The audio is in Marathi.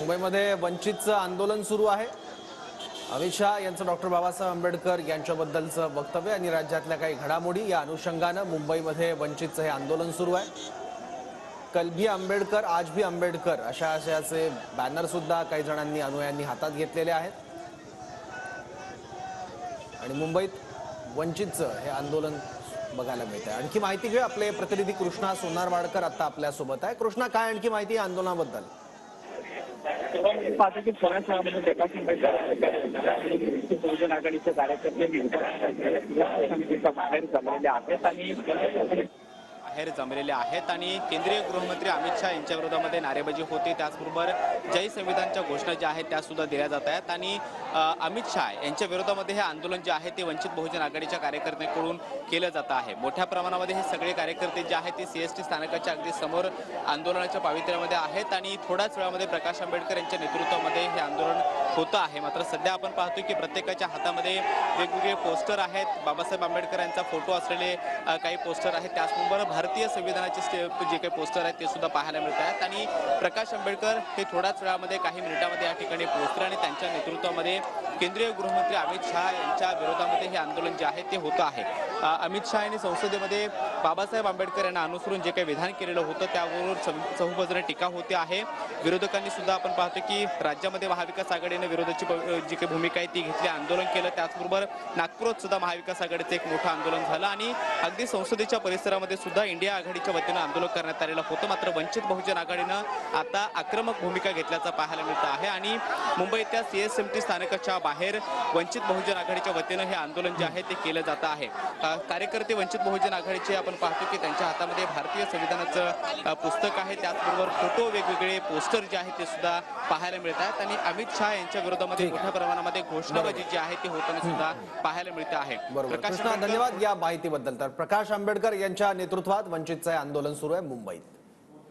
मुंबईमध्ये वंचितचं आंदोलन सुरू आहे। अमित शहा यांचं डॉक्टर बाबासाहेब आंबेडकर यांच्याबद्दलचं वक्तव्य आणि राज्यातल्या काही घडामोडी या अनुषंगाने मुंबईमध्ये वंचितचं हे आंदोलन सुरू आहे। कल भी आंबेडकर आज भी आंबेडकर अशा आशयाचे बॅनर सुद्धा काही जणांनी अनुयायांनी हातात घेतलेले आहेत आणि मुंबईत वंचितचं हे आंदोलन बघायला मिळतंय। आणखी माहिती घेऊ, आपले प्रतिनिधी कृष्णा सोनारवाडकर आता आपल्या सोबत आहे। कृष्णा, काय आणखी माहिती या आंदोलनाबद्दल? प्रकाश बहुजन आघाडीचे कार्यकर्ते बाहेर जमलेले आहेत आणि केंद्रीय गृहमंत्री अमित शहा यांच्या विरोधामध्ये नारेबाजी होते। त्याचबरोबर जय संविधानच्या घोषणा ज्या आहेत त्या सुद्धा दिल्या जात आहेत आणि अमित शहा यांच्या विरोधामध्ये हे आंदोलन जे आहे ते वंचित बहुजन आघाडीच्या कार्यकर्त्यांकडून केलं जात आहे। मोठ्या प्रमाणामध्ये हे सगळे कार्यकर्ते जे आहेत ते सीएसटी स्थानकाच्या अगदी समोर आंदोलनाच्या पावित्र्यामध्ये आहेत आणि थोड्याच वेळामध्ये प्रकाश आंबेडकर यांच्या नेतृत्वामध्ये हे आंदोलन होतं आहे। मात्र सध्या आपण पाहतो की प्रत्येकाच्या हातामध्ये वेगवेगळे पोस्टर आहेत। बाबासाहेब आंबेडकर यांचा फोटो असलेले काही पोस्टर आहेत। त्याचबरोबर भारतीय संविधानाचे जे काही पोस्टर आहेत ते सुद्धा पाहायला मिळत आहेत आणि प्रकाश आंबेडकर हे थोड्याच वेळामध्ये काही मिनिटांमध्ये या ठिकाणी पोहोचले आणि त्यांच्या नेतृत्वामध्ये केंद्रीय गृहमंत्री अमित शहा यांच्या विरोधामध्ये हे आंदोलन जे आहे ते होतं आहे। अमित शहा यांनी संसदेमध्ये बाबासाहेब आंबेडकर यांना अनुसरून जे काही विधान केलेलं होतं त्यावर चहूबाजूने टीका होते आहे। विरोधकांनी सुद्धा आपण पाहतो की राज्यामध्ये महाविकास आघाडीने विरोधाची जी काही भूमिका आहे ती घेतली, आंदोलन केलं। त्याचबरोबर नागपुरात सुद्धा महाविकास आघाडीचं एक मोठं आंदोलन झालं आणि अगदी संसदेच्या परिसरामध्ये सुद्धा इंडिया आघाडीच्या वतीनं आंदोलन करण्यात आलेलं होतं। मात्र वंचित बहुजन आघाडीनं आता आक्रमक भूमिका घेतल्याचं पाहायला मिळतं आहे आणि मुंबईतल्या सीएसएमटी स्थानकाच्या बाहेर वंचित बहुजन आघाडीच्या वतीनं हे आंदोलन जे आहे ते केलं जात आहे। कार्यकर्ते वंचित बहुजन आघाडीचे आपण पाहतो की त्यांच्या हातामध्ये भारतीय संविधानाचं पुस्तक आहे। त्याचबरोबर फोटो, वेगवेगळे पोस्टर जे आहेत ते सुद्धा पाहायला मिळत आहेत आणि अमित शहा यांच्या विरोधामध्ये मोठ्या प्रमाणामध्ये घोषणाबाजी जी आहे ती होताना सुद्धा पाहायला मिळते आहे। कृष्णा, धन्यवाद या माहितीबद्दल। तर प्रकाश आंबेडकर यांच्या नेतृत्वात वंचितचं आंदोलन सुरू आहे मुंबईत।